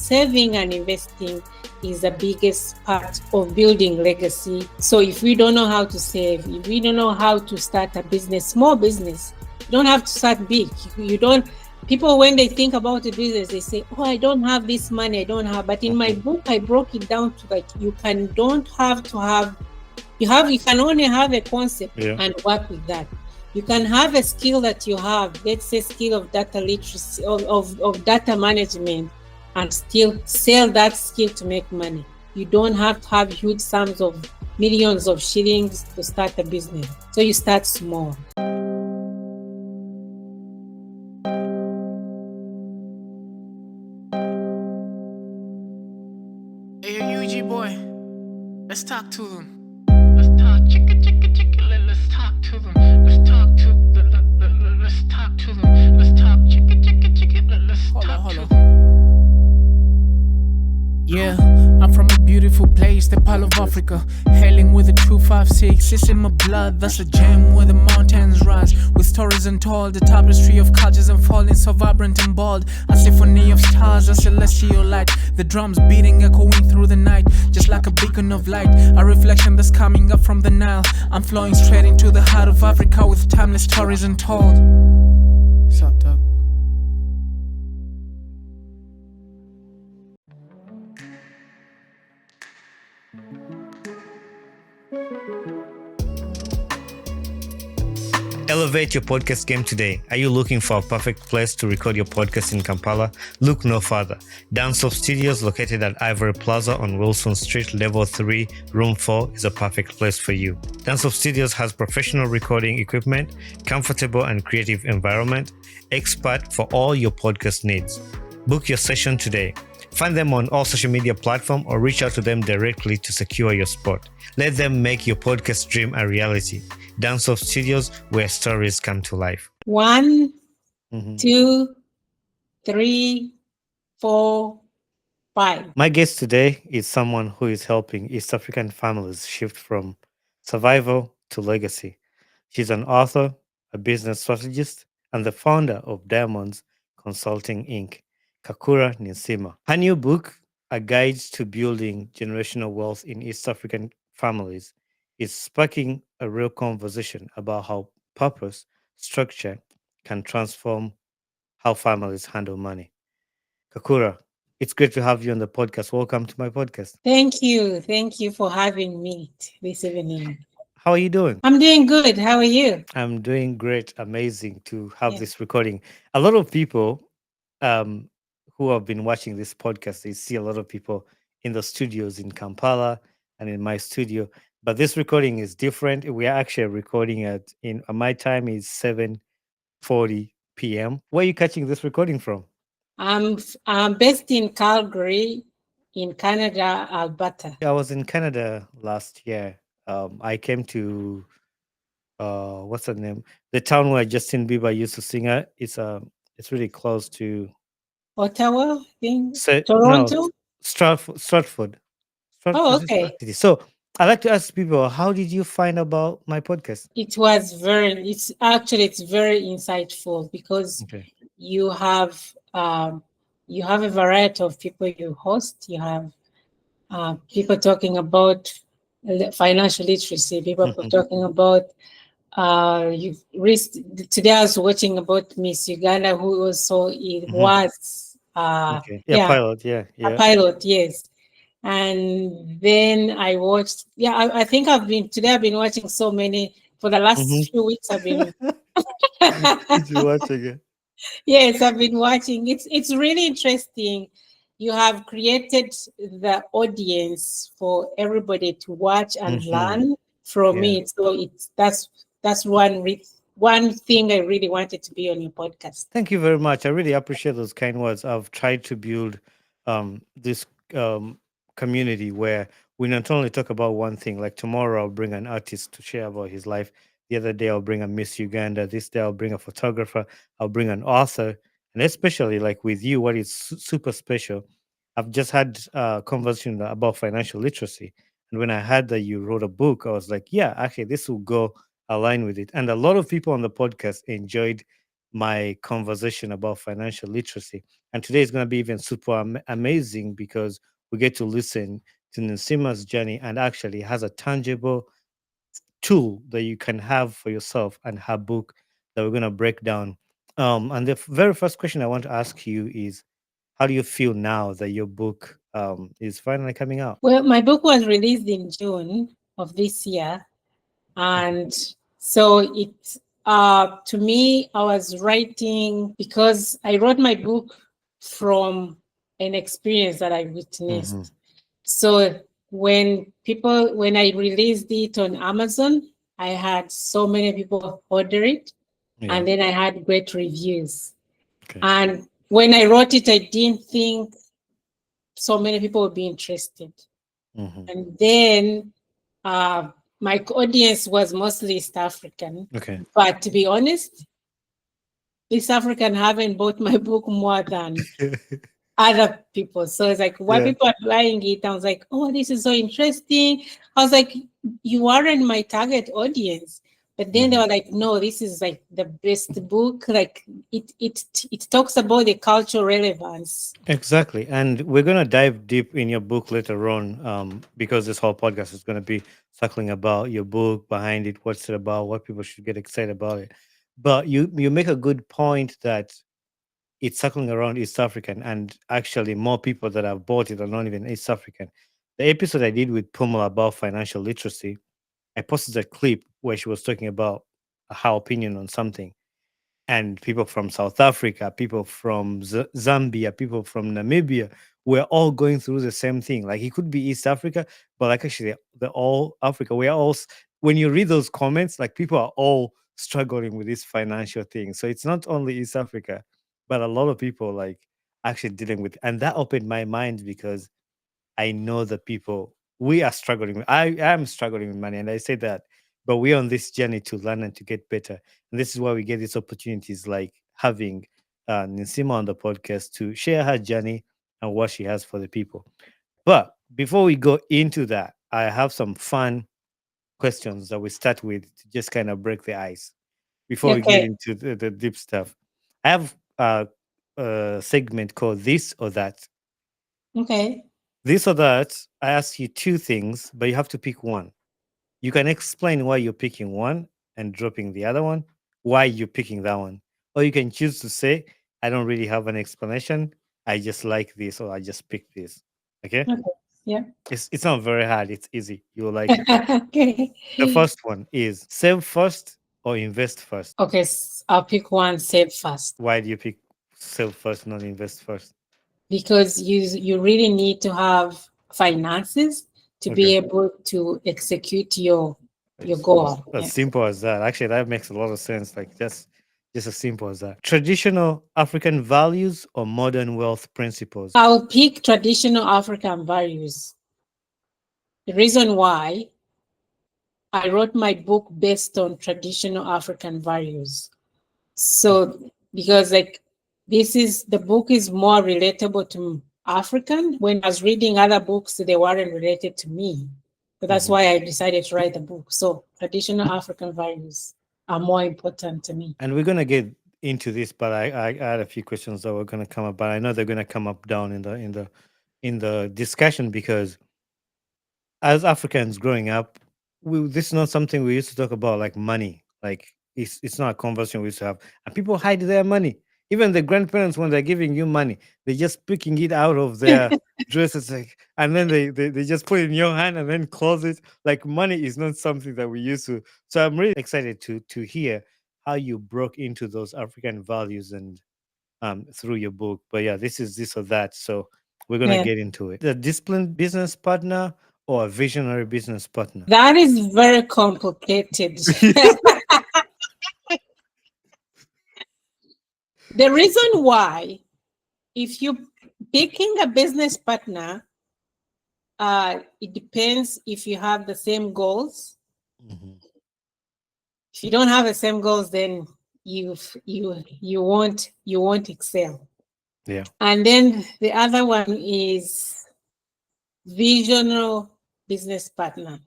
saving and investing is the biggest part of building legacy. So if we don't know how to save, if we don't know how to start a business, small business, you don't have to start big. You don't. People, when they think about a business, they say, "Oh, I don't have this money. I don't have." But in my book, I broke it down to like you can don't have to have. You can only have a concept and work with that. You can have a skill that you have, let's say skill of data literacy, of data management, and still sell that skill to make money. You don't have to have huge sums of millions of shillings to start a business. So you start small. Hey, UG boy, let's talk to them. Let's talk, chicka, let's talk to them. Let's talk to them. Let's talk to them. Let's talk, chicka, let's talk to them. Yeah, I'm from a beautiful place, the Pearl of Africa. Hailing with a 256, it's in my blood. That's a gem where the mountains rise, with stories untold. The tapestry of cultures unfolding, so vibrant and bold. A symphony of stars, a celestial light. The drums beating, echoing through the night, just like a beacon of light. A reflection that's coming up from the Nile. I'm flowing straight into the heart of Africa with timeless stories untold. What's up, dog? Elevate your podcast game today. Are you looking for a perfect place to record your podcast in Kampala? Look no further. Dance Studios, located at Ivory Plaza on Wilson Street, Level 3, Room 4, is a perfect place for you. Dance Studios has professional recording equipment, comfortable and creative environment, expert for all your podcast needs. Book your session today. Find them on all social media platforms or reach out to them directly to secure your spot. Let them make your podcast dream a reality. Dance Off Studios, where stories come to life. 1, 2, 3, 4, 5. My guest today is someone who is helping East African families shift from survival to legacy. She's an author, a business strategist, and the founder of Diamonds Consulting Inc., Kakurah Ninsiima. Her new book, A Guide to Building Generational Wealth in East African Families, is sparking a real conversation about how purpose, structure can transform how families handle money. Kakurah, it's great to have you on the podcast. Welcome to my podcast. Thank you. Thank you for having me this evening. How are you doing? I'm doing good. How are you? I'm doing great. Amazing to have this recording. A lot of people who have been watching this podcast, they see a lot of people in the studios in Kampala and in my studio. But this recording is different. We are actually recording in my time is 7:40 p.m. Where are you catching this recording from? I'm based in Calgary, in Canada, Alberta. I was in Canada last year. I came to what's the name? The town where Justin Bieber used to sing at. It's really close to Ottawa, I think. No, Toronto. Stratford. Oh, okay. City. So I like to ask people, how did you find about my podcast? It's very insightful because you have a variety of people you host. You have people talking about financial literacy, people talking about today I was watching about Miss Uganda, who also was pilot, a pilot, yes. And then I watched, I think I've been watching so many for the last few weeks. I've been watching it. Yes, I've been watching. It's really interesting. You have created the audience for everybody to watch and learn from it. So that's one thing I really wanted to be on your podcast. Thank you very much. I really appreciate those kind words. I've tried to build this community where we not only talk about one thing. Like tomorrow, I'll bring an artist to share about his life. The other day, I'll bring a Miss Uganda. This day, I'll bring a photographer. I'll bring an author. And especially like with you, what is super special, I've just had a conversation about financial literacy. And when I heard that you wrote a book, I was like, yeah, actually, this will go align with it. And a lot of people on the podcast enjoyed my conversation about financial literacy. And today is going to be even super amazing because we get to listen to Ninsiima's journey and actually has a tangible tool that you can have for yourself and her book that we're going to break down. And the very first question I want to ask you is, how do you feel now that your book is finally coming out? Well, my book was released in June of this year. And so it, to me, I was writing because I wrote my book from an experience that I Mm-hmm. witnessed. So when I released it on Amazon, I had so many people order it, Yeah. and then I had great reviews. Okay. And when I wrote it, I didn't think so many people would be interested. Mm-hmm. And then my audience was mostly East African. Okay. But to be honest, East African haven't bought my book more than other people. So it's like, why Yeah. people are buying it? I was like, oh, this is so interesting. I was like, you aren't my target audience. But then they Mhm. were like, no, this is like the best book. Like it talks about the cultural relevance. Exactly. And we're going to dive deep in your book later on because this whole podcast is going to be circling about your book, behind it, what's it about, what people should get excited about it. But you make a good point that it's circling around East African, and actually more people that have bought it are not even East African. The episode I did with Pumela about financial literacy, I posted a clip where she was talking about her opinion on something, and people from South Africa, people from Zambia, people from Namibia, we're all going through the same thing. Like it could be East Africa, but like actually the all Africa. We are all when you read those comments, like people are all struggling with this financial thing. So it's not only East Africa, but a lot of people like actually dealing with, and that opened my mind because I know that people we are struggling. I am struggling with money, and I say that, but we're on this journey to learn and to get better. And this is why we get these opportunities, like having Ninsiima on the podcast to share her journey and what she has for the people. But before we go into that, I have some fun questions that we start with to just kind of break the ice before we get Okay. into the deep stuff. I have a segment called This or That. Okay. This or that, I ask you two things, but you have to pick one. You can explain why you're picking one and dropping the other one, why you're picking that one. Or you can choose to say, I don't really have an explanation. I just like this or I just picked this. Okay? Okay. Yeah. It's not very hard. It's easy. You'll like it. Okay. The first one is save first or invest first. Okay. I'll pick one, save first, Why do you pick save first, not invest first? because you really need to have finances to Okay. be able to execute your It's goal. as Yeah. simple as that. Actually, that makes a lot of sense. Like just as simple as that. Traditional African values or modern wealth principles. I'll pick traditional African values. The reason why I wrote my book based on traditional African values. So because like the book is more relatable to African. When I was reading other books, they weren't related to me. So that's Mhm. why I decided to write the book. So traditional African values are more important to me. And we're gonna get into this, but I had a few questions that were gonna come up, but I know they're gonna come up down in the discussion because as Africans growing up, this is not something we used to talk about, like money. Like it's not a conversation we used to have. And people hide their money. Even the grandparents, when they're giving you money, they're just picking it out of their dresses, like, and then they just put it in your hand and then close it. Like money is not something that we used to. So I'm really excited to hear how you broke into those African values and through your book. But yeah, this is this or that. So we're gonna Yeah. get into it. A disciplined business partner or a visionary business partner? That is very complicated. The reason why, if you picking a business partner, it depends if you have the same goals. Mhm. If you don't have the same goals, then you won't excel. Yeah. And then the other one is visionary business partner.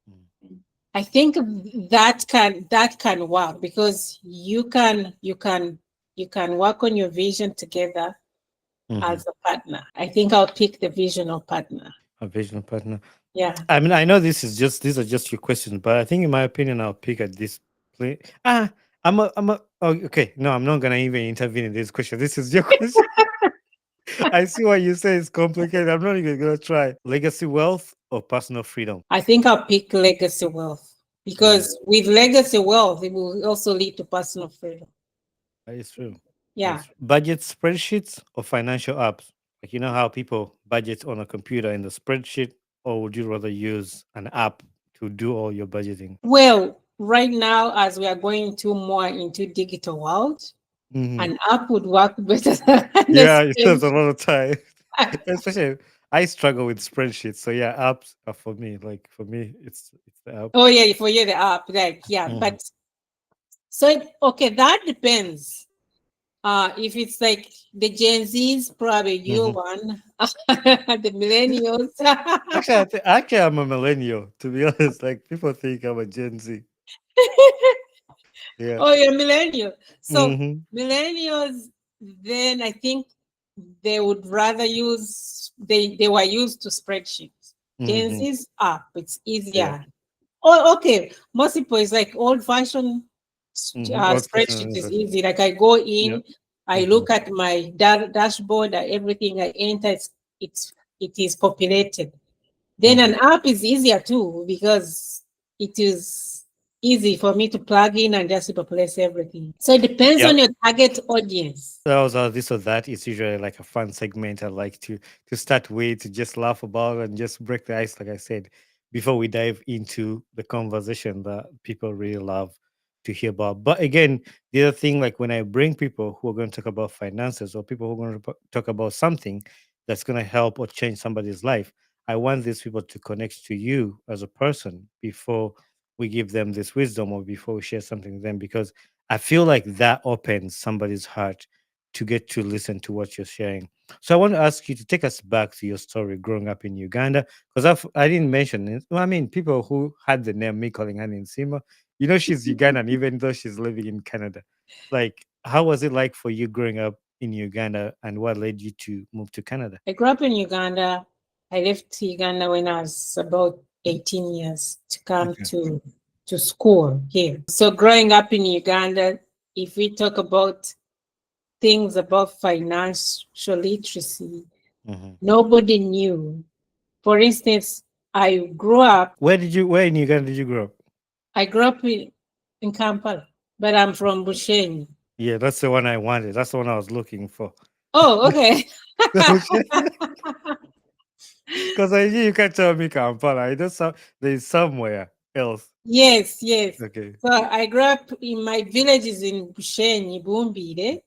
Mm. I think that can work because you can work on your vision together Hmm. as a partner. I think I'll pick the vision of partner. A vision partner. Yeah. I mean, I know these are just your questions, but I think in my opinion, I'll pick at this place. Oh, okay. No, I'm not gonna even intervene in this question. This is your question. I see what you say is complicated. I'm not even gonna try. Legacy wealth or personal freedom? I think I'll pick legacy wealth Yeah, because with legacy wealth, it will also lead to personal freedom. that is true. Yeah. That's true. Budget spreadsheets or financial apps? Like you know how people budget on a computer in the spreadsheet, or would you rather use an app to do all your budgeting? Well, right now, as we are going to more into digital world, Hmm. an app would work better than a Yeah, it saves a spreadsheet. lot of time. Especially I struggle with spreadsheets. So yeah, apps are for me. Like for me, it's the app. Oh yeah, for you the app, like yeah, Hmm. but so okay, that depends. If it's like the Gen Zs, probably you Hmm. one, the millennials. Actually, I'm a millennial. To be honest, like people think I'm a Gen Z. Yeah. Oh, you're millennial. So Hmm. millennials, then I think they would rather use they were used to spreadsheets. Gen Hmm. Z's app, it's Yeah. easier. Oh, okay. Most people it's like old fashioned Hmm. Old spreadsheet fashioned. is easy. Like I go Yeah. in, I Hmm. look at my dashboard, everything I enter, it is populated. Then Hmm. an app is easier too because it is easy for me to plug in and just populate everything. So it depends Yeah. on your target audience. That was this or that. It's usually like a fun segment I like to start with, to just laugh about and just break the ice, like I said, before we dive into the conversation that people really love to hear about. But again, the other thing, like when I bring people who are going to talk about finances or people who are going to talk about something that's going to help or change somebody's life, I want these people to connect to you as a person before we give them this wisdom or before we share something with them, because I feel like that opens somebody's heart to get to listen to what you're sharing. So I want to ask you to take us back to your story growing up in Uganda, because I didn't mention it. Well, I mean, people who had the name me calling her Ninsima, you know, she's Ugandan, even though she's living in Canada. Like, how was it like for you growing up in Uganda, and what led you to move to Canada? I grew up in Uganda. I left Uganda when I was about 18 years to come Okay. to school here. So growing up in Uganda, if we talk about things about financial literacy, Hmm. nobody knew. For instance, Where in Uganda did you grow up? I grew up in Kampala, but I'm from Bushenyi. Yeah, that's the one I wanted. That's the one I was looking for. Oh, okay. Because I knew you can't tell me Kampala. I know there's somewhere else. Yes, yes. Okay. So I grew up in my village is in Bushenyi, Bumbire,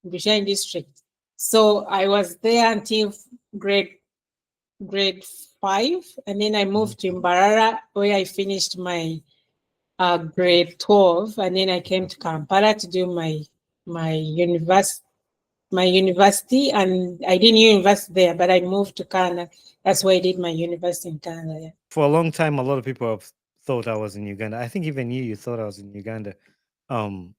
Bushenyi district. So I was there until grade grade 5, and then I Mhm. moved to Mbarara where I finished my grade 12, and then I came to Kampala to do my university and I didn't university there, but I moved to Canada. That's why I did my university in Canada. Yeah. For a long time, a lot of people have thought I was in Uganda. I think even you thought I was in Uganda. Um,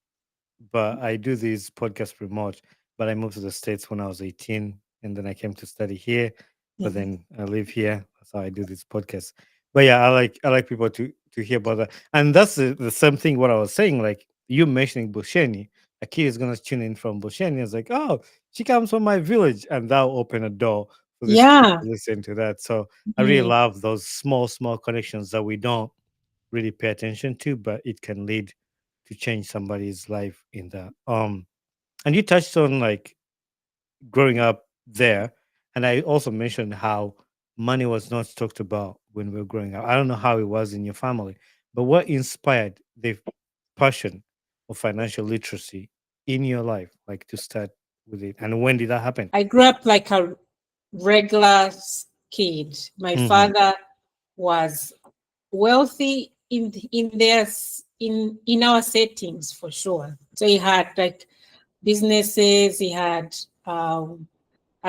but I do these podcasts remote. But I moved to the States when I was 18, and then I came to study here. But Mhm. then I live here. That's how I do this podcast. But yeah, I like people to hear about that. And that's the same thing what I was saying. Like you mentioning Busheni, a kid is gonna tune in from Busheni. It's like, oh, she comes from my village, and that'll open a door for this kid Yeah. to listen to that. So I really Mhm. love those small connections that we don't really pay attention to, but it can lead to change somebody's life in that. And you touched on like growing up there, and I also mentioned how money was not talked about when we were growing up. I don't know how it was in your family, but what inspired the passion of financial literacy in your life, like to start with it, and when did that happen? I grew up like a regular kid. My Hmm. father was wealthy in our settings for sure. So he had like businesses. He had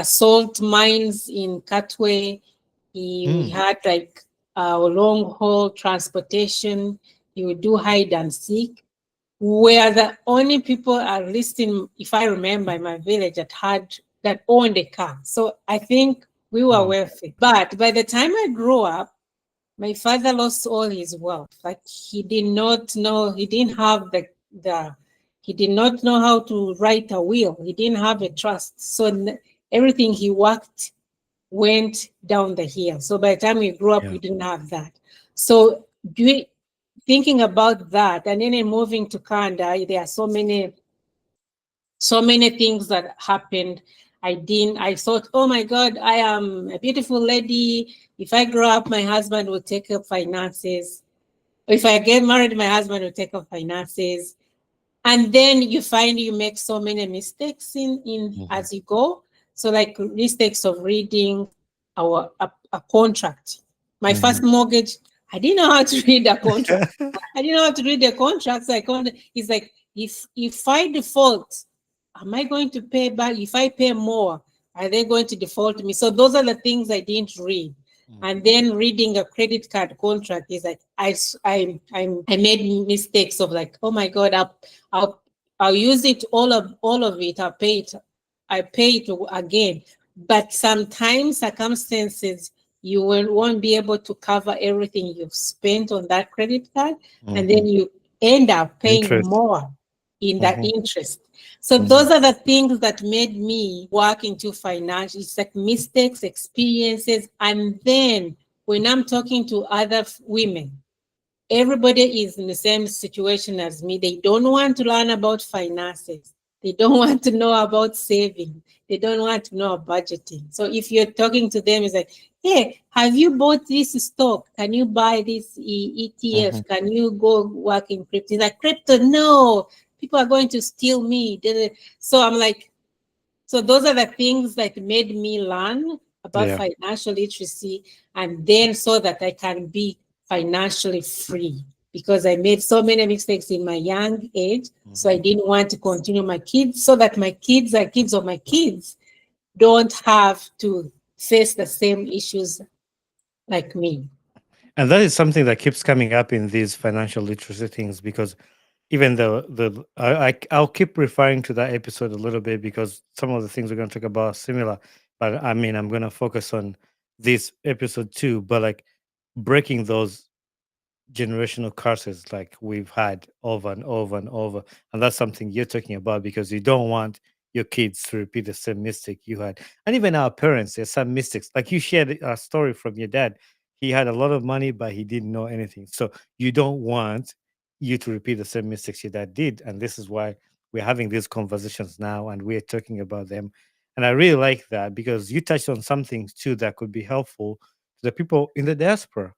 salt mines in Katwe. He Mm. had like long haul transportation. You would do hide and seek. Where the only people, at least in, if I remember, in my village that owned a car. So I think we were Mm. wealthy. But by the time I grew up, my father lost all his wealth. Like he did not know, he didn't have the he did not know how to write a will. He didn't have a trust. So everything he worked went down the hill. So by the time we grew up, Yeah. we didn't have that. So thinking about that, and then in moving to Canada, there are so many things that happened. I thought, oh my God, I am a beautiful lady. If I grow up, my husband will take up finances. If I get married, my husband will take up finances. And then you find you make so many mistakes in Mhm. as you go. So like mistakes of reading a contract. My first Mhm. mortgage, I didn't know how to read a contract. I didn't know how to read the contracts. It's like if I default, am I going to pay back? If I pay more, are they going to default me? So those are the things I didn't read. And Mhm. then reading a credit card contract is like I made mistakes of like, oh my God, I'll I'll use it all of it. I pay it again. But sometimes circumstances won't be able to cover everything you've spent on that credit card, and then Mhm. you end up paying Interest. more in that Mhm. interest. So Mhm. those are the things that made me work into finance. It's like mistakes, experiences, and then when I'm talking to other women, everybody is in the same situation as me. They don't want to learn about finances. They don't want to know about saving. They don't want to know about budgeting. So if you're talking to them, it's like, hey, have you bought this stock? Can you buy this ETF? Mhm. Can you go work in crypto? It's like, crypto, no, people are going to steal me. So I'm like, so those are the things that made me learn about Yeah. financial literacy, and then so that I can be financially free, because I made so many mistakes in my young age. So I Mhm. didn't want to continue my kids, so that my kids and kids of my kids don't have to face the same issues like me. And that is something that keeps coming up in these financial literacy things because even though I'll keep referring to that episode a little bit because some of the things we're going to talk about are similar, but I mean I'm going to focus on this episode too. But like breaking those generational curses like we've had over and over and over. And that's something you're talking about because you don't want your kids to repeat the same mistake you had. And even our parents, there's some mistakes. Like you shared a story from your dad. He had a lot of money, but he didn't know anything. So you don't want you to repeat the same mistakes your dad did. And this is why we're having these conversations now and we're talking about them. And I really like that because you touched on something too that could be helpful to the people in the diaspora.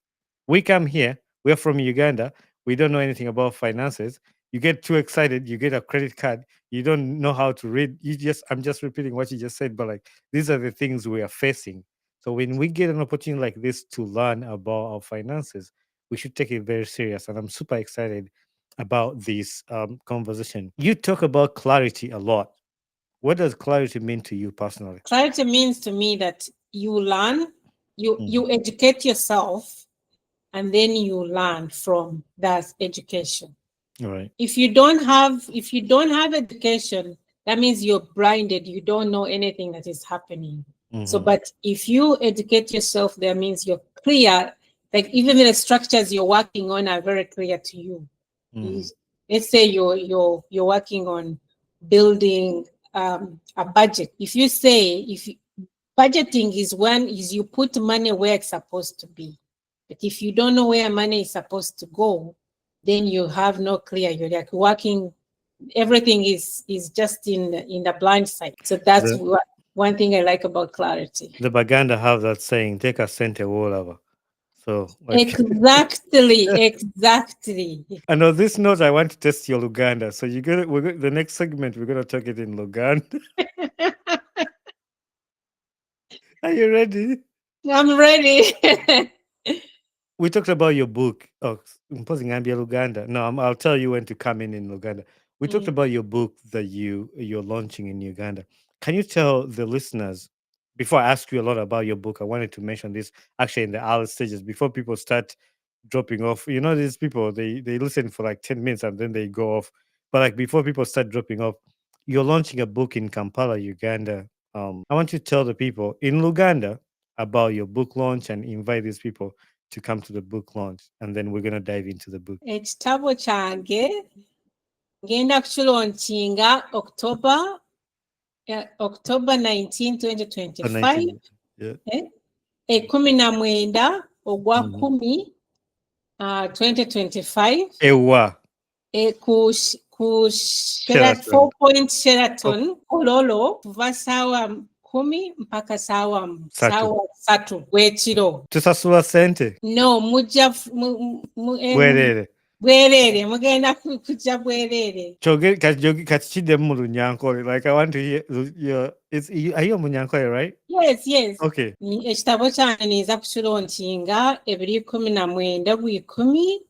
We come here, we're from Uganda. We don't know anything about finances. You get too excited. You get a credit card. You don't know how to read. I'm just repeating what you just said, but like these are the things we are facing. So when we get an opportunity like this to learn about our finances, we should take it very serious. And I'm super excited about this conversation. You talk about clarity a lot. What does clarity mean to you personally? Clarity means to me that you learn, Mhm. you educate yourself, and then you learn from that education. All right. If you don't have education, that means you're blinded. You don't know anything that is happening. So, Mm-hmm. but if you educate yourself, that means you're clear. Like even the structures you're working on are very clear to you. Mm-hmm. You- let's say you're working on building a budget. If budgeting is when is you put money where it's supposed to be. But if you don't know where money is supposed to go, then you have no clear. You're like working. Everything is just in the blind side. So that's The what one thing I like about clarity. the Baganda have that saying, take a cent a wall over. So like Exactly. and on this note, I want to test your Luganda. So the next segment we're gonna talk it in Luganda. Are you ready? I'm ready. We talked about your book. Oh, imposing Ambia Luganda. No, I'll tell you when to come in Luganda. We talked Mm. about your book that you're launching in Uganda. Can you tell the listeners before I ask you a lot about your book, I wanted to mention this actually in the early stages before people start dropping off. You know, these people they listen for like 10 minutes and then they go off. But like before people start dropping off, you're launching a book in Kampala, Uganda. I want you to tell the people in Uganda about your book launch and invite these people to come to the book launch, and then we're gonna dive into the book. Ekitabo kyange ngenda kukilonkinga October 19, 2025, 19, yeah. 19 ogwa Mhm. 10, 2025, Ewa, ku Sheraton. 4 Point Sheraton Kololo kuva saawa 10 mpaka saawa 3 gw'ekiro. Tusasula sente No, mujja bwerere, mugenda kujja bwerere. kati kiddemu mu Lunyankole. Like I want to hear your. Are you a Munyankole, right? Yes. Okay. Ekitabo kyange niyinza kukilonkinga ebiri 19 gw'ikumi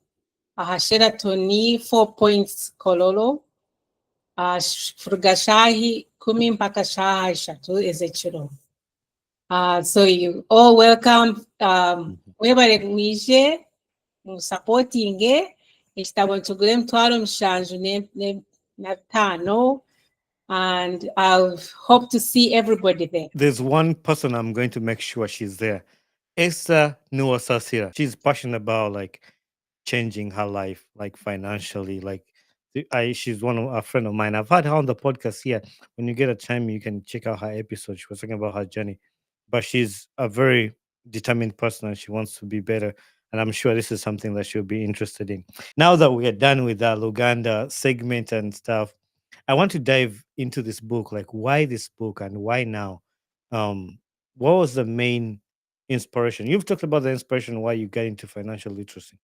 aha Sheraton 4 Points Kololo, kuruga shaahi 10 mpaka shaaha 3 ez'ekiro. So you all welcome. Webale mwije musupportinge ekitabo nkigula $7,500, and I hope to see everybody there. There's one person I'm going to make sure she's there. Esther Nuwasasira. She's passionate about like changing her life, like financially. Like she's a friend of mine. I've had her on the podcast here. When you get a time, you can check out her episode. She was talking about her journey, but she's a very determined person and she wants to be better. And I'm sure this is something that she'll be interested in. Now that we are done with our Luganda segment and stuff, I want to dive into this book. Like, why this book and why now? What was the main inspiration? You've talked about the inspiration why you got into financial literacy.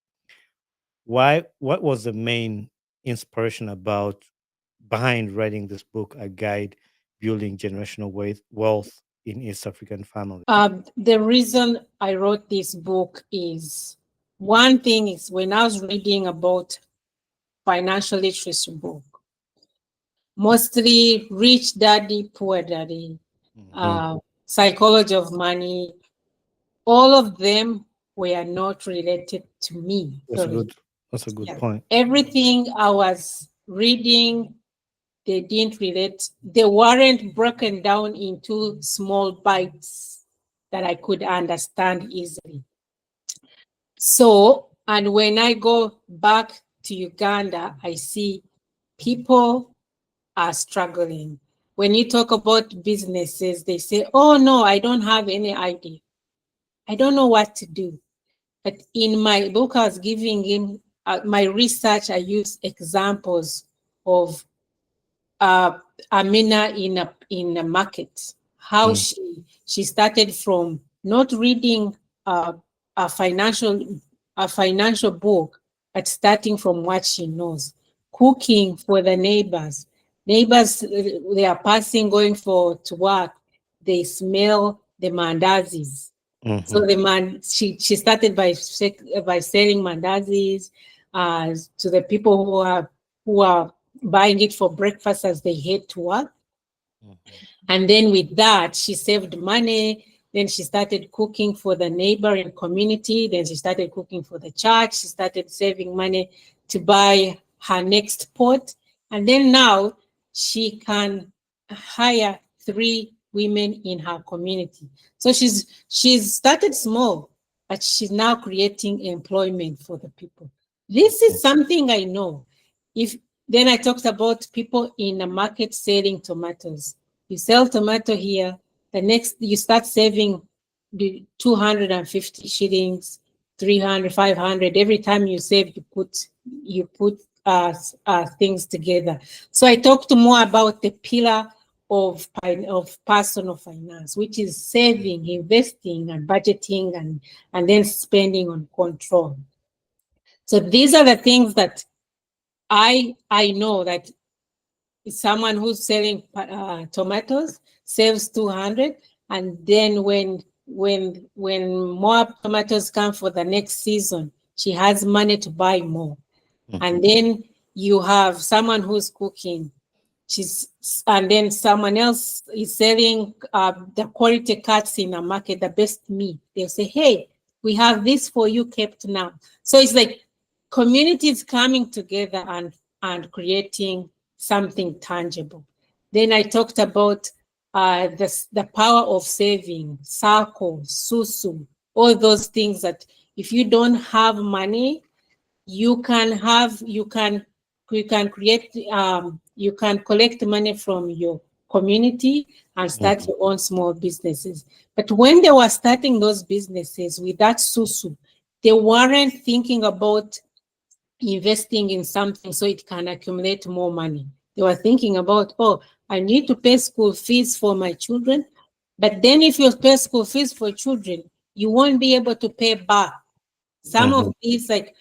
What was the main inspiration behind writing this book, A Guide Building Generational Wealth in East African Families? The reason I wrote this book is, one thing is when I was reading about financial literacy book, mostly Rich Daddy, Poor Daddy, Psychology of Money, all of them were not related to me. That's a good point. Everything I was reading, they didn't relate. They weren't broken down into small bites that I could understand easily. So, and when I go back to Uganda, I see people are struggling. When you talk about businesses, they say, oh no, I don't have any idea. I don't know what to do. But in my book, I was giving him my research. I use examples of Amina in a market, how she started from not reading a financial book, but starting from what she knows. Cooking for the neighbors. Neighbors, they are passing, going to work. They smell the mandazis. So she started by selling mandazis to the people who are buying it for breakfast as they head to work. And then with that, she saved money. Then she started cooking for the neighboring community. Then she started cooking for the church. She started saving money to buy her next pot. And then now she can hire 3 women in her community. So she's started small, but she's now creating employment for the people. This is something I know. Then I talked about people in the market selling tomatoes. You sell tomato here, the next you start saving the 250 shillings, 300, 500. Every time you save, you put things together. So I talked more about the pillar of personal finance, which is saving, investing, and budgeting, and then spending on control. So these are the things that I know that someone who's selling tomatoes saves 200, and then when more tomatoes come for the next season, she has money to buy more. And then you have someone who's cooking. she's and then someone else is selling the quality cuts in a market, the best meat. They'll say, hey, we have this for you kept now. So it's like communities coming together and creating something tangible. Then I talked about the power of saving, circle, susu, all those things that if you don't have money, you can have you can create you can collect money from your community and start Mhm. your own small businesses. But when they were starting those businesses with that susu, they weren't thinking about investing in something so it can accumulate more money. They were thinking about, oh, I need to pay school fees for my children. But then if you pay school fees for children, you won't be able to pay back. Some of Mhm. these, like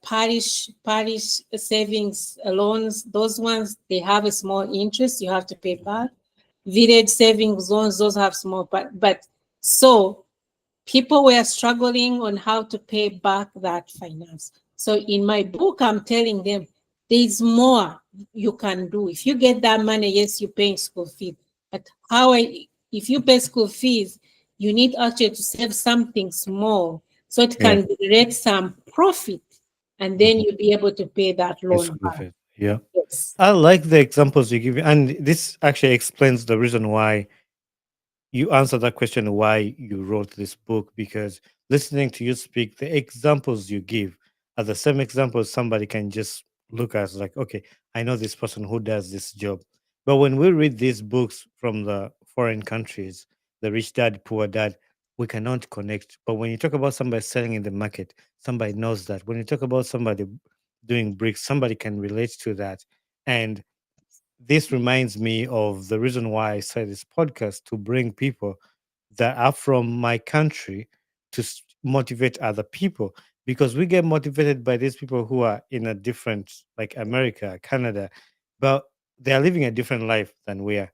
parish savings loans, those ones, they have a small interest you have to pay back. Village savings loans, those have small, but so people were struggling on how to pay back that finance. So in my book, I'm telling them there's more you can do. If you get that money, yes, you're paying school fees. But if you pay school fees, you need actually to save something small so it Yeah. can generate some profit, and then Mhm. you'll be able to pay that It's loan worth back. it. Yeah. Yes. I like the examples you give, and this actually explains the reason why you answered that question why you wrote this book, because listening to you speak, the examples you give are the same examples somebody can just look at like, okay, I know this person who does this job. But when we read these books from the foreign countries, the rich dad, poor dad, we cannot connect. But when you talk about somebody selling in the market, somebody knows that. When you talk about somebody doing bricks, somebody can relate to that. And this reminds me of the reason why I started this podcast, to bring people that are from my country to motivate other people, because we get motivated by these people who are in a different, like America, Canada, but they are living a different life than we are.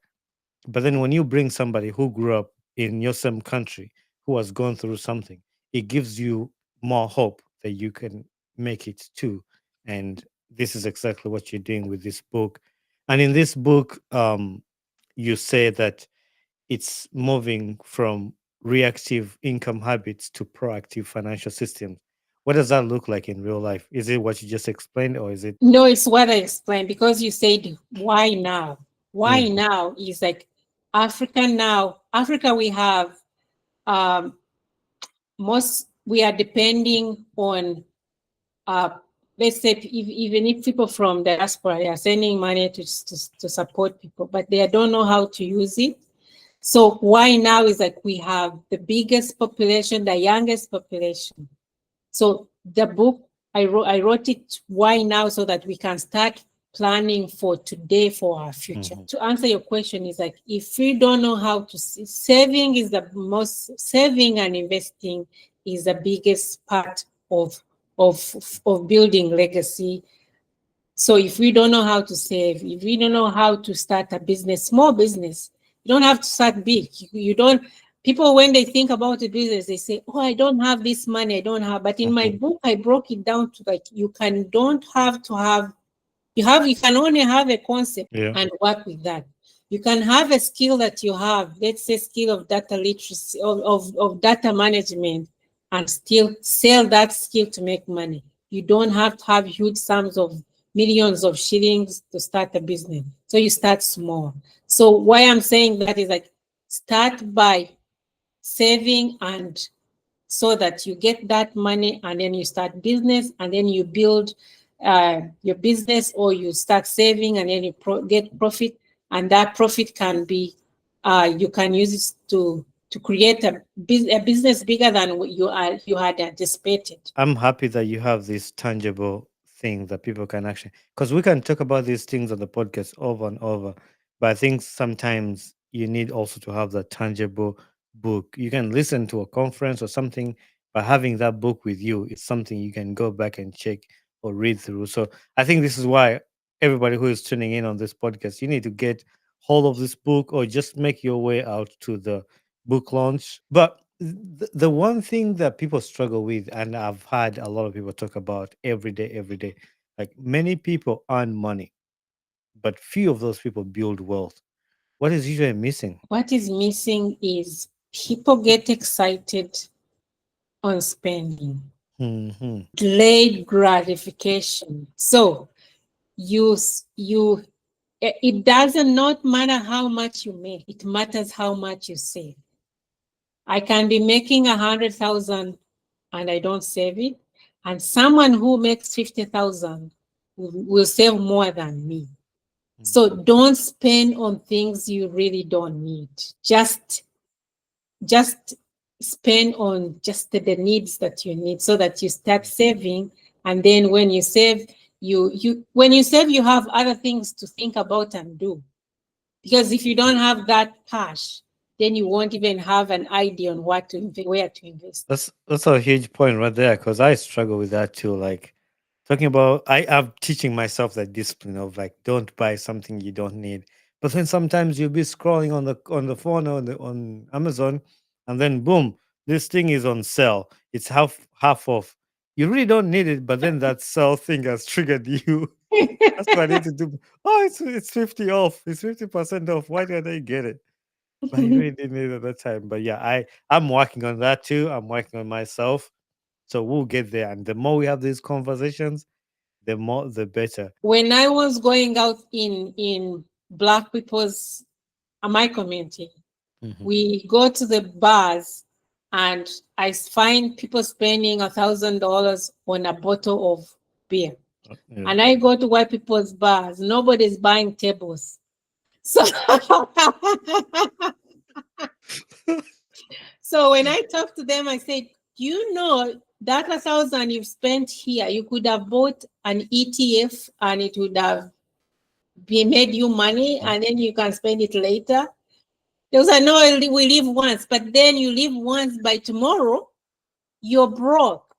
But then when you bring somebody who grew up in your same country, who has gone through something, it gives you more hope that you can make it too. And this is exactly what you're doing with this book. And in this book, you say that it's moving from reactive income habits to proactive financial systems. What does that look like in real life? Is it what you just explained, or is it? No, it's what I explained because you said, why now? Why Mhm. now is like Africa, we have um, we are depending on, uh, let's say, even if people from diaspora, they are sending money to support people, but they don't know how to use it. So why now is like we have the biggest population, the youngest population. So the book I wrote it why now so that we can start planning for today for our future. Mhm. To answer your question is like if we don't know how to saving is the most saving and investing is the biggest part of building legacy. So if we don't know how to save, if we don't know how to start a business, small business, you don't have to start big. You don't. People when they think about a business, they say, "Oh, I don't have this money. I don't have." But in my Mhm. book, I broke it down to like you can don't have to have. You can only have a concept Yeah. and work with that. You can have a skill that you have, let's say skill of data literacy, of data management, and still sell that skill to make money. You don't have to have huge sums of millions of shillings to start a business. So you start small. So why I'm saying that is like start by saving and so that you get that money and then you start business and then you build your business or you start saving and then you get profit and that profit can be you can use it to create a business bigger than what you had anticipated. I'm happy that you have this tangible thing that people can actually, because we can talk about these things on the podcast over and over, but I think sometimes you need also to have the tangible book. You can listen to a conference or something, but having that book with you is something you can go back and check or read through. So I think this is why everybody who is tuning in on this podcast, you need to get hold of this book or just make your way out to the book launch. But the one thing that people struggle with, and I've had a lot of people talk about every day, like many people earn money, but few of those people build wealth. What is usually missing? What is missing is people get excited on spending, Hmm. delayed gratification. So it doesn't not matter how much you make. It matters how much you save. I can be making 100,000 and I don't save it, and someone who makes 50,000 will save more than me. So don't spend on things you really don't need. Just spend on just the needs that you need, so that you start saving. And then when you save, you have other things to think about and do. Because if you don't have that cash, then you won't even have an idea on where to invest. That's a huge point right there, because I struggle with that too. Like talking about, I'm teaching myself that discipline of like, don't buy something you don't need. But then sometimes you'll be scrolling on the phone or on Amazon, and then boom, this thing is on sale. It's half off. You really don't need it, but then that sale thing has triggered you. That's what I need to do. Oh, it's 50 off. It's 50% off. Why did I get it? But you really didn't need it at that time. But yeah, I'm working on that too. I'm working on myself. So we'll get there. And the more we have these conversations, the more the better. When I was going out in Black people's my community, Hmm. we go to the bars and I find people spending $1,000 on a bottle of beer. Yeah. And I go to white people's bars, nobody's buying tables. So, so when I talk to them, I said, you know, that 1,000 you've spent here, you could have bought an ETF and it would have made you money, and then you can spend it later. They was like, no, we live once, but then you live once, by tomorrow, you're broke,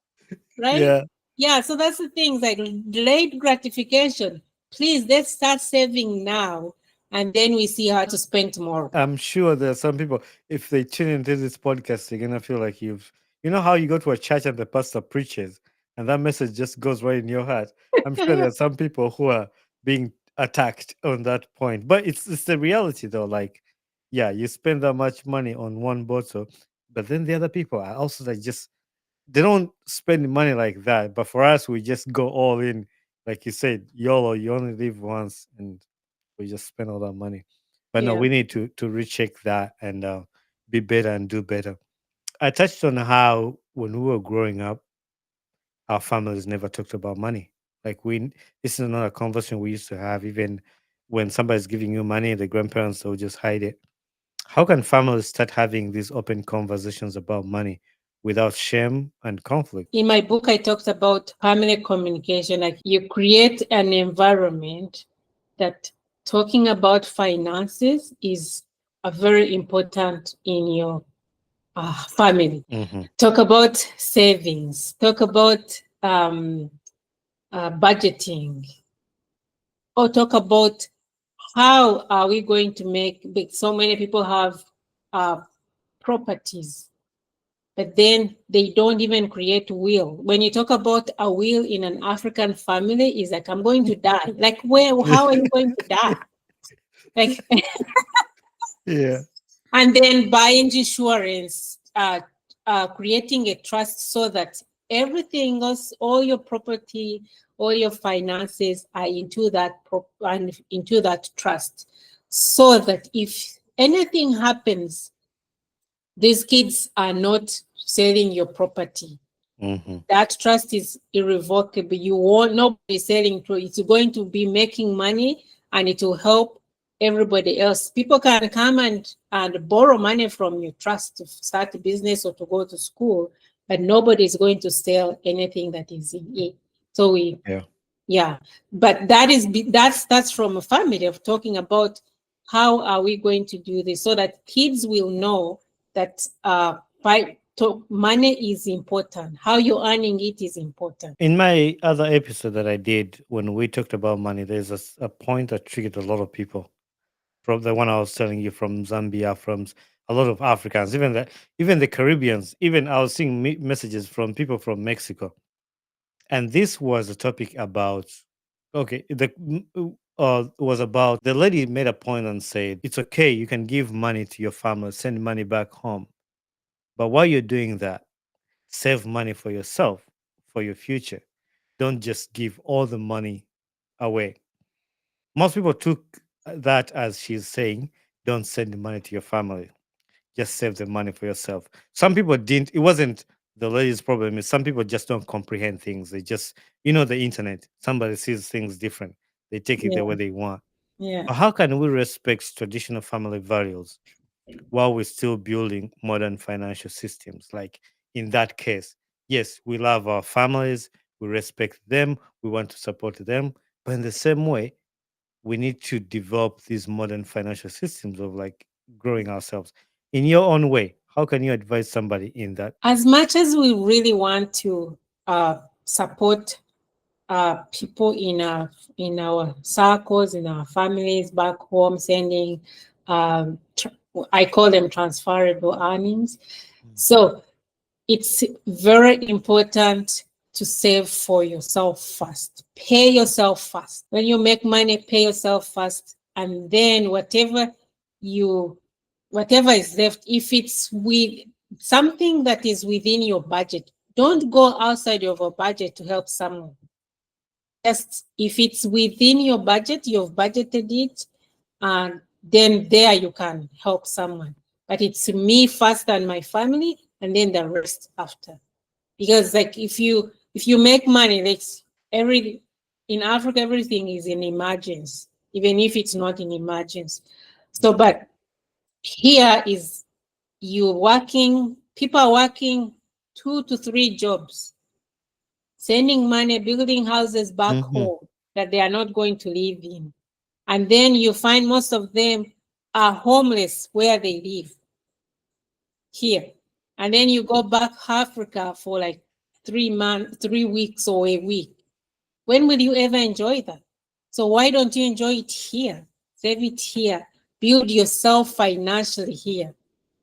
right? Yeah. Yeah, so that's the thing, like delayed gratification. Please, let's start saving now, and then we see how to spend tomorrow. I'm sure there are some people, if they tune into this podcast, they're gonna feel like you know how you go to a church and the pastor preaches and that message just goes right in your heart. I'm sure there are some people who are being attacked on that point. But it's the reality though. Like, yeah, you spend that much money on one bottle, but then the other people are also like just they don't spend money like that. But for us, we just go all in, like you said, YOLO, you only live once, and we just spend all that money. But no, Yeah. we need to recheck that and be better and do better. I touched on how when we were growing up, our families never talked about money. Like this is not a conversation we used to have. Even when somebody's giving you money, the grandparents will just hide it. How can families start having these open conversations about money without shame and conflict? In my book, I talked about family communication. Like you create an environment that talking about finances is a very important in your family. Hmm. Talk about savings. Talk about budgeting, or talk about how are we going to make big. So many people have uh, properties, but then they don't even create will. When you talk about a will in an African family, is like, I'm going to die. Like, how are you going to die? Like, Yeah. and then buying insurance, creating a trust so that everything else, all your property, all your finances are into that trust, so that if anything happens, these kids are not selling your property. Hmm. That trust is irrevocable. You won't nobody selling to it's going to be making money, and it will help everybody else. People can come and borrow money from your trust to start a business or to go to school, but nobody is going to sell anything that is in it. So Yeah. yeah, but that's from a family of talking about how are we going to do this, so that kids will know that money is important. How you're earning it is important. In my other episode that I did when we talked about money, there's a point that triggered a lot of people. From the one I was telling you from Zambia, from a lot of Africans, even the Caribbeans, even I was seeing messages from people from Mexico, and this was a topic about okay, was about the lady made a point and said, it's okay, you can give money to your family, send money back home. But while you're doing that, save money for yourself, for your future. Don't just give all the money away. Most people took that as she's saying, don't send the money to your family, just save the money for yourself. Some people didn't, it wasn't the lady's problem, is some people just don't comprehend things. They just, the internet, somebody sees things different, they take it the Yeah. way they want. Yeah. But how can we respect traditional family values while we're still building modern financial systems? Like in that case, yes, we love our families, we respect them, we want to support them, but in the same way, we need to develop these modern financial systems of like growing ourselves. In your own way, how can you advise somebody in that? As much as we really want to support people in our circles, in our families back home, sending I call them transferable earnings. Mm. So it's very important to save for yourself first. Pay yourself first. When you make money, pay yourself first, and then you whatever is left, if it's with something that is within your budget, don't go outside of your budget to help someone. Just if it's within your budget, you've budgeted it, and then there you can help someone. But it's me first and my family, and then the rest after. Because like if you make money, like every in Africa, everything is in emergency, even if it's not in emergency. So, but here is you working, people are working 2 to 3 jobs, sending money, building houses back Mhm. home that they are not going to live in. And then you find most of them are homeless where they live here. And then you go back Africa for like 3 months, 3 weeks or a week. When will you ever enjoy that? So why don't you enjoy it here? Save it here. Build yourself financially here.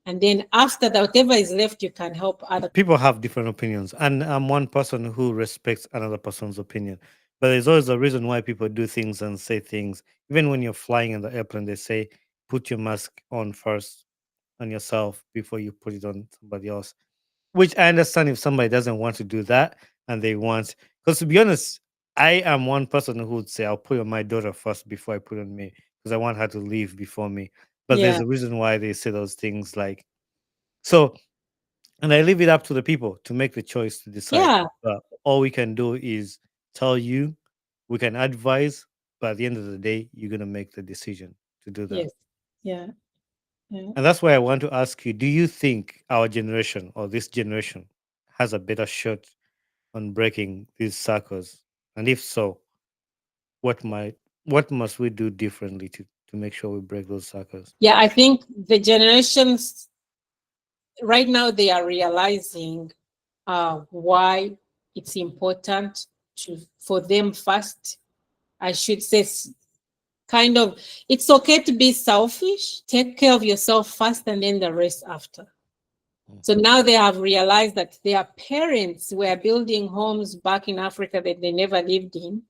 And then after that, whatever is left, you can help other. People have different opinions, and I'm one person who respects another person's opinion. But there's always a reason why people do things and say things. Even when you're flying in the airplane, they say, put your mask on first on yourself before you put it on somebody else. Which I understand if somebody doesn't want to do that and they want, because to be honest, I am one person who would say I'll put on my daughter first before I put on me because I want her to leave before me. But there's Yeah, a reason why they say those things, like so. And I leave it up to the people to make the choice to decide. yeah, But all we can do is tell you, we can advise, but at the end of the day, you're gonna make the decision to do that. yes, yeah, yeah. And that's why I want to ask you, do you think our generation or this generation has a better shot on breaking these cycles? And if so, what must we do differently to make sure we break those cycles? Yeah, I think the generations right now they are realizing why it's important for them first. I should say, kind of, it's okay to be selfish. Take care of yourself first, and then the rest after. So now they have realized that their parents were building homes back in Africa that they never lived in.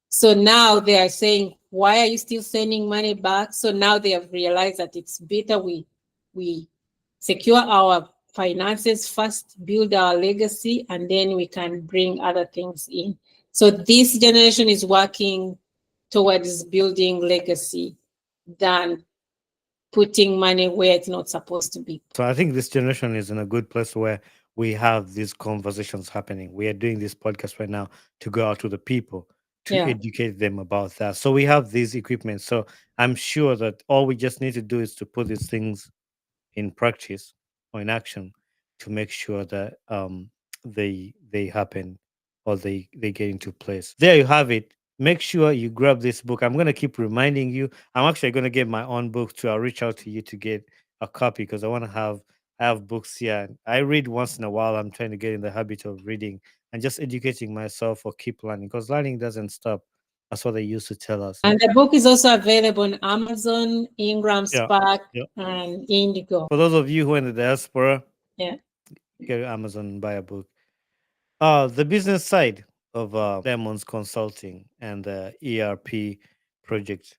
So now they are saying, why are you still sending money back? So now they have realized that it's better we secure our finances first, build our legacy, and then we can bring other things in. So this generation is working towards building legacy than putting money where it's not supposed to be. So I think this generation is in a good place where we have these conversations happening. We are doing this podcast right now to go out to the people to Yeah. educate them about that. So we have these equipment. So I'm sure that all we just need to do is to put these things in practice or in action to make sure that they happen or they get into place. There you have it. Make sure you grab this book. I'm gonna keep reminding you. I'm actually gonna get my own book too. I'll reach out to you to get a copy because I have books here. I read once in a while. I'm trying to get in the habit of reading and just educating myself or keep learning because learning doesn't stop. That's what they used to tell us. And the book is also available on Amazon, Ingram Yeah. Spark, Yeah. and Indigo. For those of you who are in the diaspora, Yeah. go to Amazon and buy a book. The business side of Diamonds Consulting and the ERP project.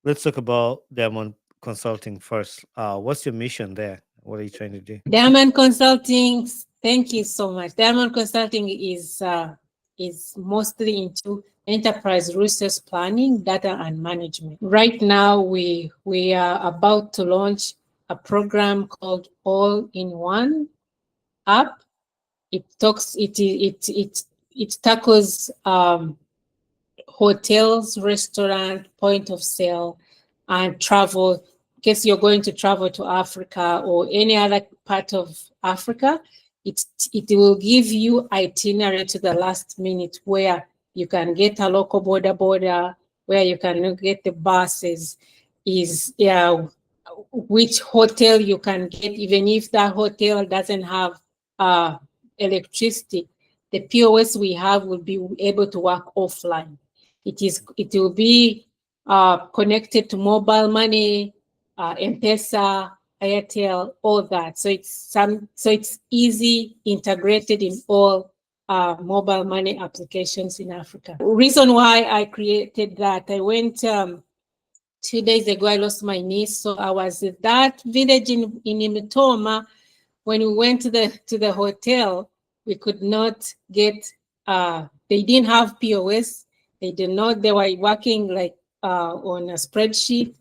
Let's talk about Diamond Consulting first. What's your mission there? What are you trying to do? Diamond Consulting, thank you so much. Diamond Consulting is mostly into enterprise resource planning, data and management. Right now, we are about to launch a program called All in One app. It tackles hotels, restaurant, point of sale, and travel. In case you're going to travel to Africa or any other part of Africa, it will give you itinerary to the last minute where you can get a local border, where you can get the buses, is which hotel you can get, even if that hotel doesn't have uh, electricity. The POS we have will be able to work offline. It will be connected to mobile money, M-Pesa, Airtel, all that. So it's easy integrated in all mobile money applications in Africa. Reason why I created that, I went 2 days ago. I lost my niece, so I was at that village in Imitoma. When we went to the hotel, we could not get. They didn't have POS. They did not. They were working like on a spreadsheet.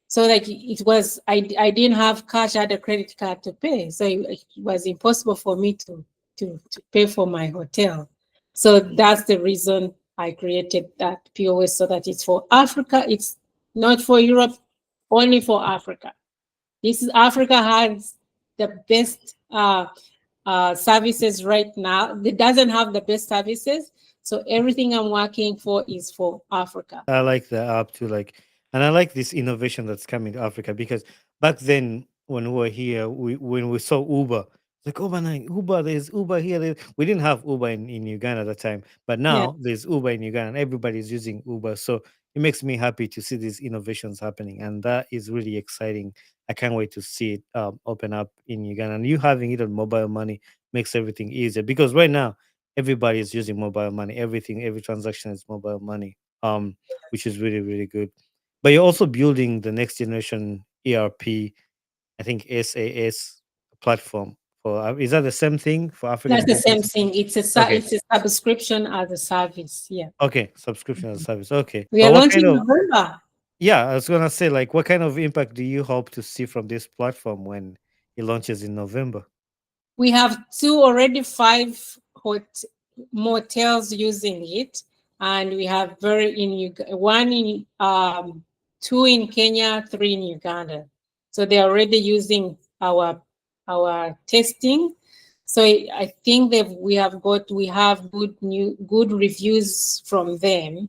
So like it was, I didn't have cash. I had a credit card to pay, so it was impossible for me to pay for my hotel. So that's the reason I created that POS, so that it's for Africa. It's not for Europe, only for Africa. This is Africa has the best services right now. It doesn't have the best services, so everything I'm working for is for Africa. I like the app too, like, and I like this innovation that's coming to Africa because back then when we were here, when we saw Uber, like, oh man, Uber, there's Uber here. We didn't have Uber in Uganda at the time, but Yeah. now there's Uber in Uganda and everybody's using Uber. So it makes me happy to see these innovations happening, and that is really exciting. I can't wait to see it open up in Uganda. And you having it on mobile money makes everything easier because right now everybody is using mobile money. Every transaction is mobile money, which is really, really good. But you're also building the next generation ERP, I think SAS platform for. Is that the same thing for African That's the same business? thing. Okay, It's a subscription as a service. Yeah. okay, subscription as a service. Okay, We are but what kind launching of? November. Yeah, I was gonna say, like, what kind of impact do you hope to see from this platform when it launches in November? We have already 5 motels using it, and we have one in 2 in Kenya, 3 in Uganda. So they're already using our testing. So I think that we have good reviews from them.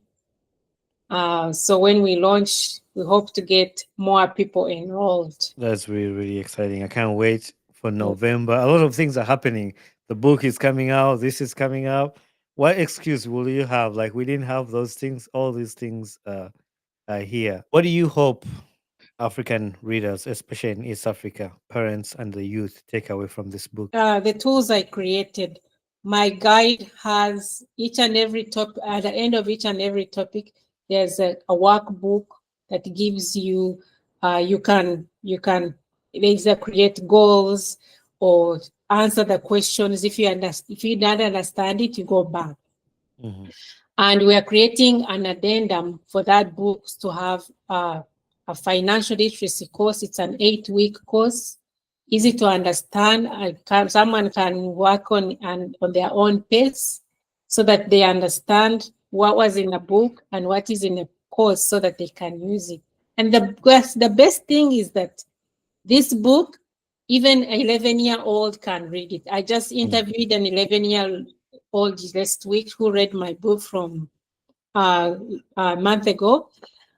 So when we launch, we hope to get more people enrolled. That's really, really exciting. I can't wait for November. A lot of things are happening. The book is coming out. This is coming out. What excuse will you have? Like, we didn't have those things. All these things are here. What do you hope African readers, especially in East Africa, parents and the youth, take away from this book? The tools I created, my guide has each and every topic. At the end of each and every topic, there's a workbook that gives you. You can either create goals or answer the questions. If you don't understand it, you go back. Mhm. And we are creating an addendum for that book to have a financial literacy course. It's an 8-week course, easy to understand. Someone can work on their own pace so that they understand what was in the book and what is in the course so that they can use it. And the best thing is that this book, even an 11-year-old can read it. I just interviewed an 11-year-old last week who read my book from a month ago,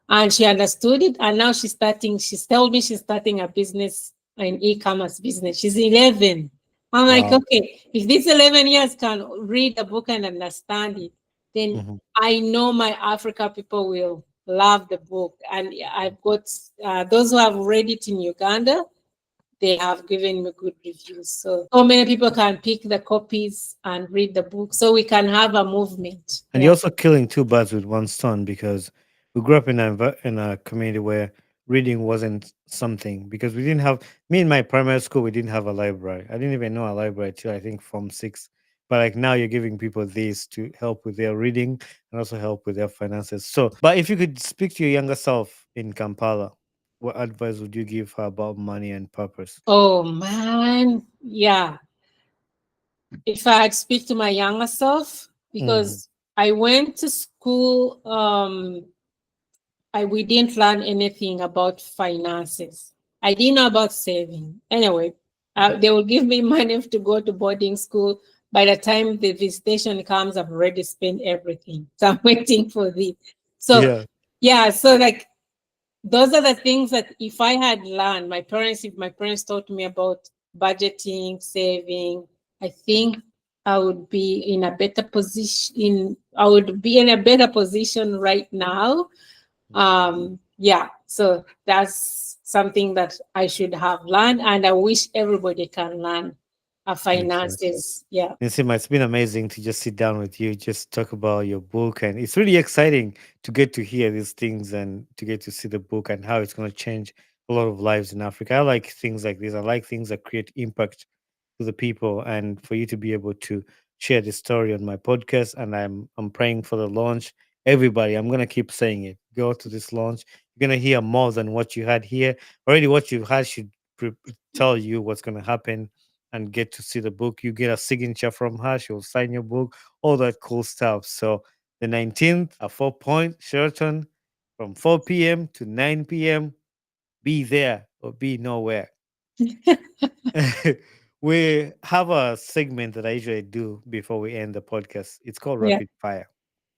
and she understood it. And now she's told me she's starting a business, an e-commerce business. She's 11. I'm like, Wow. okay, if these 11 years can read a book and understand it, then Mhm. I know my Africa people will love the book. And I've got those who have read it in Uganda, they have given me good reviews. So many people can pick the copies and read the book, so we can have a movement. And you're also killing two birds with one stone because We grew up in in a community where reading wasn't something because we didn't have me in my primary school. We didn't have a library. I didn't even know a library till I think Form 6. But like now, you're giving people this to help with their reading and also help with their finances. So, but if you could speak to your younger self in Kampala, what advice would you give her about money and purpose? Oh man, yeah. If I had speak to my younger self, Hmm. because I went to school, we didn't learn anything about finances. I didn't know about saving. Anyway, they will give me money to go to boarding school. By the time the visitation comes, I've already spent everything. So I'm waiting for the. So Yeah, yeah, so like those are the things that if I had learned, if my parents taught me about budgeting, saving, I think I would be in a better position. I would be in a better position right now. Yeah, so that's something that I should have learned, and I wish everybody can learn makes sense. finances. Yeah. Nisima, it's been amazing to just sit down with you, just talk about your book. And it's really exciting to get to hear these things and to get to see the book and how it's going to change a lot of lives in Africa. I like things like this. I like things that create impact to the people. And for you to be able to share this story on my podcast, and I'm praying for the launch. Everybody, I'm going to keep saying it. Go to this launch. You're going to hear more than what you had here. Already, what you had should tell you what's going to happen and get to see the book. You get a signature from her. She'll sign your book, all that cool stuff. So the 19th at 4 Point, Sheraton, from 4 p.m. to 9 p.m. Be there or be nowhere. We have a segment that I usually do before we end the podcast. It's called Yeah. Rapid Fire.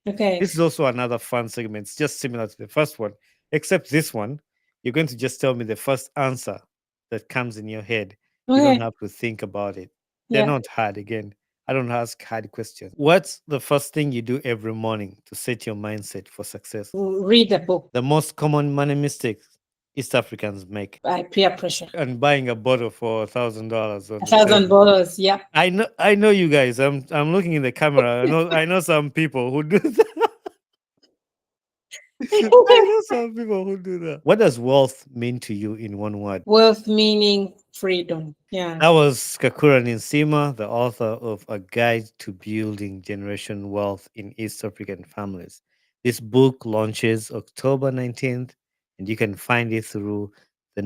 Okay. This is also another fun segment. It's just similar to the first one, except this one, you're going to just tell me the first answer that comes in your head. You don't Okay. have to think about it. They're Yeah. not hard again. I don't ask hard questions. What's the first thing you do every morning to set your mindset for success? Read the book. The most common money mistake East Africans make. By peer pressure. And buying a bottle for $1,000 on A the thousand table. dollars. Yeah. I know you guys. I'm looking in the camera. I know some people who do that. I know some people who do that. What does wealth mean to you in one word? Wealth meaning freedom. Yeah. That was Kakurah Ninsiima, the author of A Guide to Building Generation Wealth in East African Families. This book launches October 19th, and you can find it through the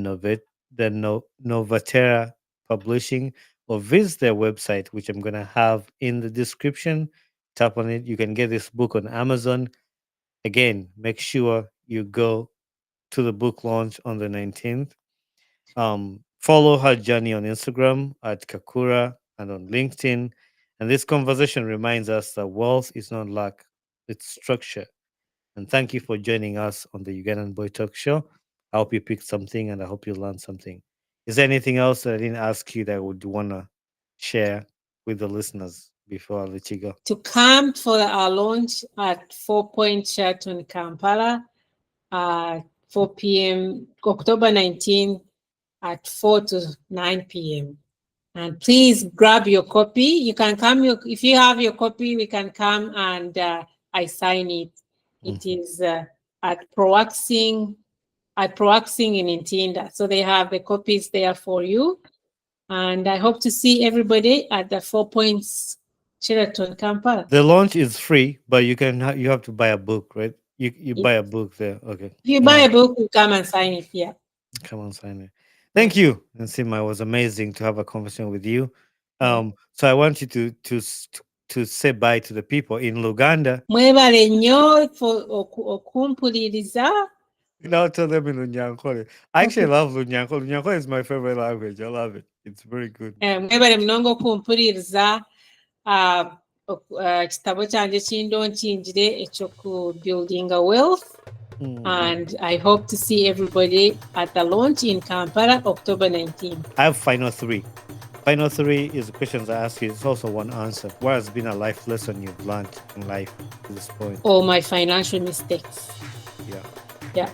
Novatera Publishing or visit their website, which I'm going to have in the description. Tap on it. You can get this book on Amazon. Again, make sure you go to the book launch on the 19th. Follow her journey on Instagram at Kakura and on LinkedIn. And this conversation reminds us that wealth is not luck, it's structure. And thank you for joining us on the Ugandan Boy Talk Show. I hope you picked something and I hope you learned something. Is there anything else that I didn't ask you that I would want to share with the listeners before I let you go? To come for our launch at 4 Point Sheraton, Kampala, 4 p.m., October 19th at 4 to 9 p.m. And please grab your copy. You can come, if you have your copy, we can come and I sign it. It Mhm. is Proaxing in Intinda. So they have the copies there for you. And I hope to see everybody at the 4 Points Sheraton, Kampala. The launch is free, but you have to buy a book, right? You If buy a book there. Okay. you All buy right. a book, you come and sign it here. Come on, sign it. Yeah. Thank you, Nsima. It was amazing to have a conversation with you. Yeah. So I want you to say bye to the people in Luganda. Mwebale nnyo okumpuliriza. Now tell them in Lunyankole. I actually Okay. love Lunyankole. Lunyankole is my favorite language. I love it. It's very good. Mwebale munongo okumpuliriza. Ekitabo kyange kindo nkinjire ekyoku building a wealth. And I hope to see everybody at the launch in Kampala, October 19th. I have final three. Final three is the questions I ask you. It's also one answer. What has been a life lesson you've learned in life to this point? All my financial mistakes. Yeah. Yeah.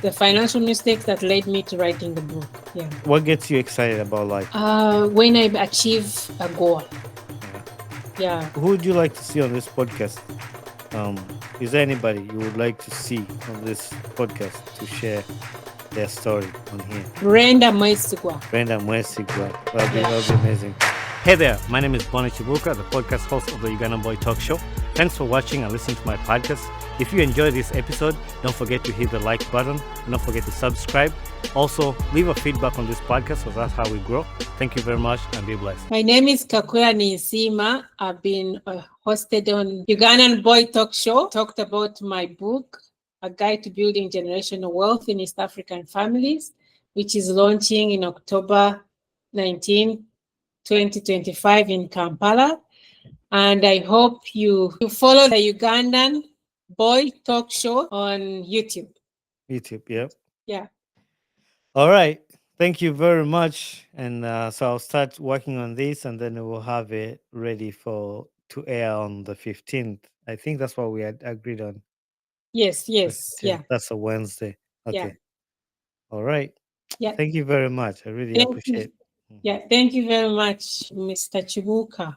The financial mistakes that led me to writing the book. Yeah. What gets you excited about life? When I achieve a goal. Yeah. Yeah. Who would you like to see on this podcast? Is there anybody you would like to see on this podcast to share their story on here? Brenda Mwesigwa. Brenda Mwesigwa. Yeah. That'll be amazing. Hey there, my name is Bonny Kibuuka, the podcast host of the Ugandan-born talk show. Thanks for watching and listening to my podcast. If you enjoyed this episode, don't forget to hit the like button and don't forget to subscribe. Also, leave a feedback on this podcast because that's how we grow. Thank you very much and be blessed. My name is Kakurah Ninsiima. I've been hosted on Ugandan Boy Talk Show. Talked about my book, A Guide to Building Generational Wealth in East African Families, which is launching in October 19, 2025 in Kampala. And I hope you follow the Ugandan Boy Talk Show on YouTube. YouTube, yep. Yeah. All right. Thank you very much. And so I'll start working on this and then we'll have it ready to air on the 15th. I think that's what we had agreed on. Yes. The Yeah. 15th. That's a Wednesday. Okay. Yeah. All right. Yeah. Thank you very much. I really Thank appreciate you. it. Yeah. Thank you very much, Mr. Kibuuka.